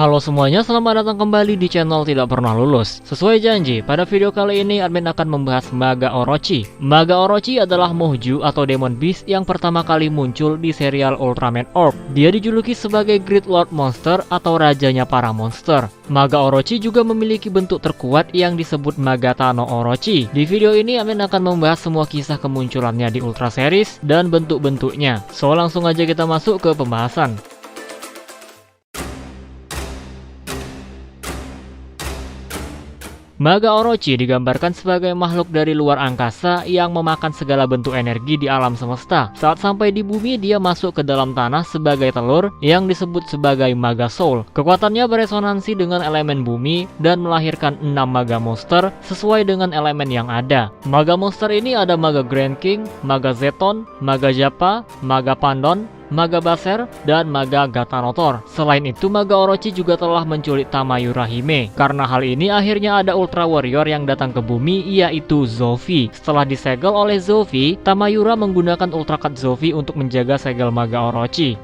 Halo semuanya, selamat datang kembali di channel Tidak Pernah Lulus. Sesuai janji, pada video kali ini admin akan membahas Maga Orochi. Maga Orochi adalah Mohju atau Demon Beast yang pertama kali muncul di serial Ultraman Orb. Dia dijuluki sebagai Great Lord Monster atau rajanya para monster. Maga Orochi juga memiliki bentuk terkuat yang disebut Magatano Orochi. Di video ini admin akan membahas semua kisah kemunculannya di Ultra Series dan bentuk-bentuknya. So langsung aja kita masuk ke pembahasan. Maga Orochi digambarkan sebagai makhluk dari luar angkasa yang memakan segala bentuk energi di alam semesta. Saat sampai di bumi, dia masuk ke dalam tanah sebagai telur yang disebut sebagai Maga Soul. Kekuatannya beresonansi dengan elemen bumi dan melahirkan 6 Maga Monster sesuai dengan elemen yang ada. Maga Monster ini ada Maga Grand King, Maga Zeton, Maga Jappa, Maga Pandon, Maga Baser, dan Maga Gatanotor. Selain itu, Maga Orochi juga telah menculik Tamayura Hime. Karena hal ini, akhirnya ada Ultra Warrior yang datang ke bumi, yaitu Zofi. Setelah disegel oleh Zofi, Tamayura menggunakan Ultra Cut Zofi untuk menjaga segel Maga Orochi.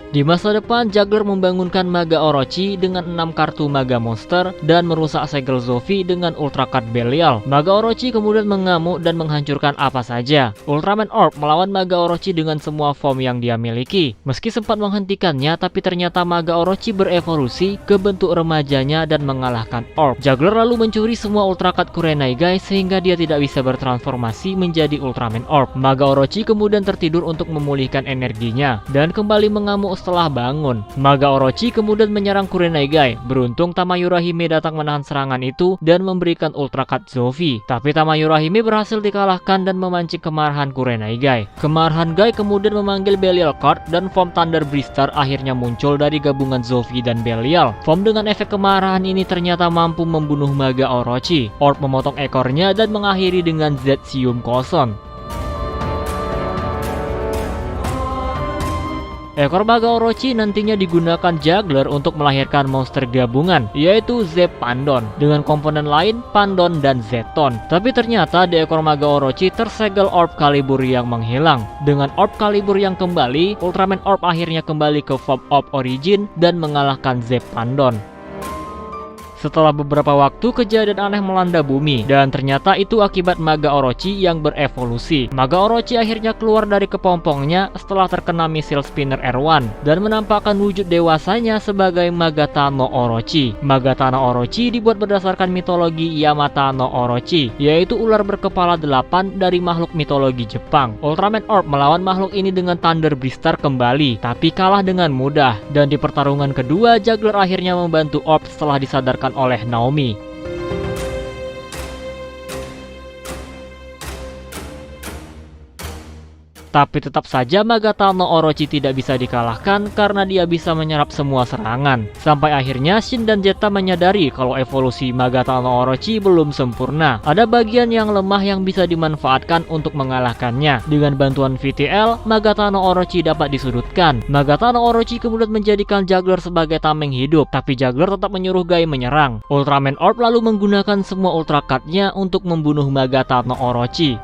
Di masa depan, Juggler membangunkan Maga Orochi dengan 6 kartu Maga Monster dan merusak segel Zofi dengan Ultra Cut Belial. Maga Orochi kemudian mengamuk dan menghancurkan apa saja. Ultraman Orb melawan Maga Orochi dengan semua form yang dia miliki. Meski sempat menghentikannya, tapi ternyata Maga Orochi berevolusi ke bentuk remajanya dan mengalahkan Orb. Juggler lalu mencuri semua Ultra Cut Kurenaigai sehingga dia tidak bisa bertransformasi menjadi Ultraman Orb. Maga Orochi kemudian tertidur untuk memulihkan energinya dan kembali mengamuk setelah bangun. Maga Orochi kemudian menyerang Kurenaigai. Beruntung Tamayura Hime datang menahan serangan itu dan memberikan Ultra Cut Zofi. Tapi Tamayura Hime berhasil dikalahkan dan memancing kemarahan Kurenaigai. Kemarahan Gai kemudian memanggil Belial Card dan form Thunder Blister akhirnya muncul dari gabungan Zofi dan Belial. Form dengan efek kemarahan ini ternyata mampu membunuh Maga Orochi. Orb memotong ekornya dan mengakhiri dengan Zetsium Koson. Ekor Maga Orochi nantinya digunakan Juggler untuk melahirkan monster gabungan, yaitu Zep Pandon, dengan komponen lain Pandon dan Zeton. Tapi ternyata di ekor Maga Orochi tersegel Orb Calibur yang menghilang. Dengan Orb Calibur yang kembali, Ultraman Orb akhirnya kembali ke form Orb Origin dan mengalahkan Zep Pandon. Setelah beberapa waktu, kejadian aneh melanda bumi, dan ternyata itu akibat Maga Orochi yang berevolusi. Maga Orochi akhirnya keluar dari kepompongnya setelah terkena misil spinner R1 dan menampakkan wujud dewasanya sebagai Magatano Orochi. Magatano Orochi dibuat berdasarkan mitologi Yamatano Orochi, yaitu ular berkepala 8 dari makhluk mitologi Jepang. Ultraman Orb melawan makhluk ini dengan Thunder Blister kembali, tapi kalah dengan mudah. Dan di pertarungan kedua, Juggler akhirnya membantu Orb setelah disadarkan oleh Naomi. Tapi tetap saja Magatano Orochi tidak bisa dikalahkan karena dia bisa menyerap semua serangan. Sampai akhirnya Shin dan Zeta menyadari kalau evolusi Magatano Orochi belum sempurna. Ada bagian yang lemah yang bisa dimanfaatkan untuk mengalahkannya. Dengan bantuan VTL, Magatano Orochi dapat disudutkan. Magatano Orochi kemudian menjadikan Juggler sebagai tameng hidup, tapi Juggler tetap menyuruh Gai menyerang. Ultraman Orb lalu menggunakan semua Ultra Cut-nya untuk membunuh Magatano Orochi.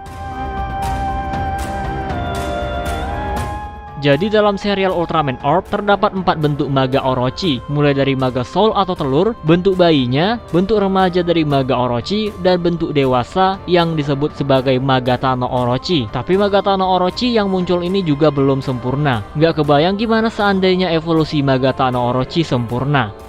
Jadi dalam serial Ultraman Orb terdapat 4 bentuk Maga Orochi, mulai dari Maga Soul atau telur, bentuk bayinya, bentuk remaja dari Maga Orochi, dan bentuk dewasa yang disebut sebagai Magatano Orochi. Tapi Magatano Orochi yang muncul ini juga belum sempurna. Nggak kebayang gimana seandainya evolusi Magatano Orochi sempurna.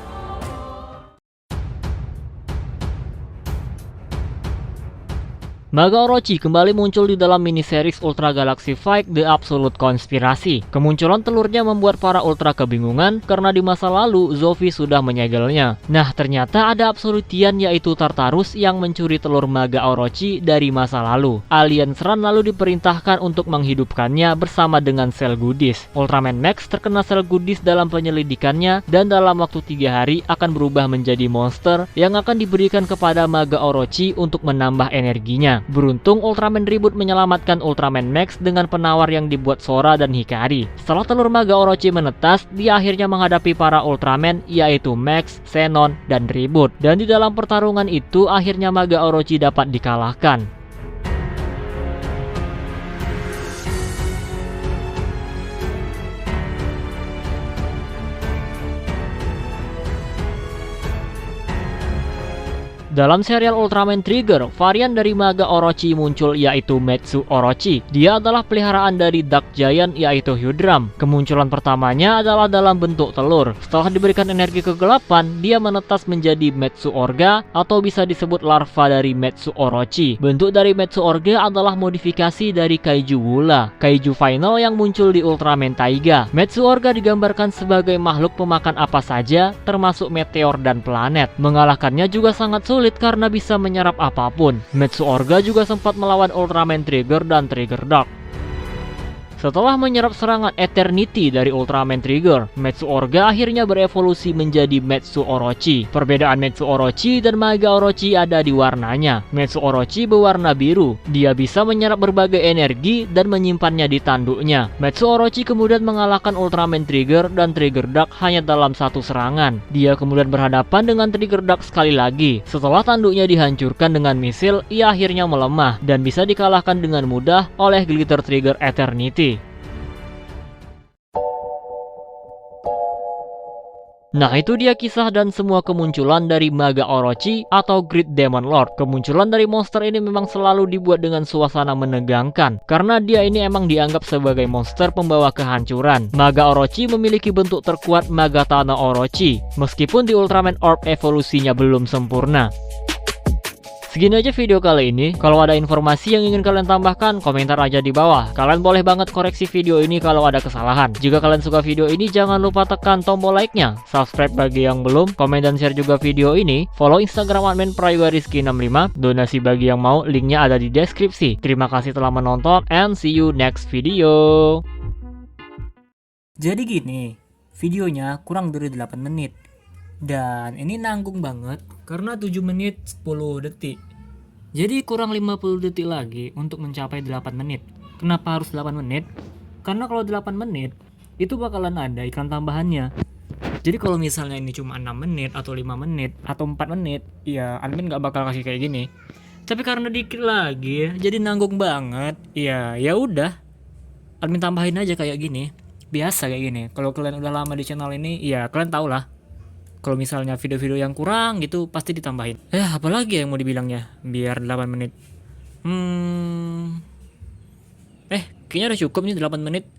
Maga Orochi kembali muncul di dalam miniseries Ultra Galaxy Fight The Absolute Konspirasi. Kemunculan telurnya membuat para Ultra kebingungan karena di masa lalu Zofi sudah menyegelnya. Nah, ternyata ada Absolutian yaitu Tartarus yang mencuri telur Maga Orochi dari masa lalu. Alien Ran lalu diperintahkan untuk menghidupkannya bersama dengan sel Goodies. Ultraman Max terkena sel Goodies dalam penyelidikannya dan dalam waktu 3 hari akan berubah menjadi monster yang akan diberikan kepada Maga Orochi untuk menambah energinya. Beruntung Ultraman Reboot menyelamatkan Ultraman Max dengan penawar yang dibuat Sora dan Hikari. Setelah telur Maga Orochi menetas, dia akhirnya menghadapi para Ultraman yaitu Max, Xenon, dan Reboot. Dan di dalam pertarungan itu akhirnya Maga Orochi dapat dikalahkan. Dalam serial Ultraman Trigger, varian dari Maga Orochi muncul yaitu Metsu Orochi. Dia adalah peliharaan dari Dark Giant yaitu Hyudram. Kemunculan pertamanya adalah dalam bentuk telur. Setelah diberikan energi kegelapan, dia menetas menjadi Metsu Orga atau bisa disebut larva dari Metsu Orochi. Bentuk dari Metsu Orga adalah modifikasi dari Kaiju Wula, Kaiju final yang muncul di Ultraman Taiga. Metsu Orga digambarkan sebagai makhluk pemakan apa saja, termasuk meteor dan planet. Mengalahkannya juga sangat sulit karena bisa menyerap apapun. Metsu Orga juga sempat melawan Ultraman Trigger dan Trigger Dark. Setelah menyerap serangan Eternity dari Ultraman Trigger, Metsu Orga akhirnya berevolusi menjadi Metsu Orochi. Perbedaan Metsu Orochi dan Maga Orochi ada di warnanya. Metsu Orochi berwarna biru. Dia bisa menyerap berbagai energi dan menyimpannya di tanduknya. Metsu Orochi kemudian mengalahkan Ultraman Trigger dan Trigger Dark hanya dalam satu serangan. Dia kemudian berhadapan dengan Trigger Dark sekali lagi. Setelah tanduknya dihancurkan dengan misil, ia akhirnya melemah dan bisa dikalahkan dengan mudah oleh Glitter Trigger Eternity. Nah, itu dia kisah dan semua kemunculan dari Maga Orochi atau Great Demon Lord. Kemunculan dari monster ini memang selalu dibuat dengan suasana menegangkan, karena dia ini emang dianggap sebagai monster pembawa kehancuran. Maga Orochi memiliki bentuk terkuat Magatana Orochi, meskipun di Ultraman Orb evolusinya belum sempurna. Segini aja video kali ini. Kalau ada informasi yang ingin kalian tambahkan, komentar aja di bawah. Kalian boleh banget koreksi video ini kalau ada kesalahan. Jika kalian suka video ini, jangan lupa tekan tombol like-nya. Subscribe bagi yang belum, komen dan share juga video ini. Follow Instagram admin Prayugariski65. Donasi bagi yang mau, linknya ada di deskripsi. Terima kasih telah menonton, and see you next video. Jadi gini, videonya kurang dari 8 menit. Dan ini nanggung banget karena 7 menit 10 detik. Jadi kurang 50 detik lagi untuk mencapai 8 menit. Kenapa harus 8 menit? Karena kalau 8 menit itu bakalan ada iklan tambahannya. Jadi kalau misalnya ini cuma 6 menit atau 5 menit atau 4 menit, ya admin gak bakal kasih kayak gini. Tapi karena dikit lagi, jadi nanggung banget. Ya udah, admin tambahin aja kayak gini. Biasa kayak gini. Kalau kalian udah lama di channel ini, ya kalian tau lah. Kalau misalnya video-video yang kurang gitu pasti ditambahin. Apalagi yang mau dibilangnya biar 8 menit. Kayaknya udah cukup nih 8 menit.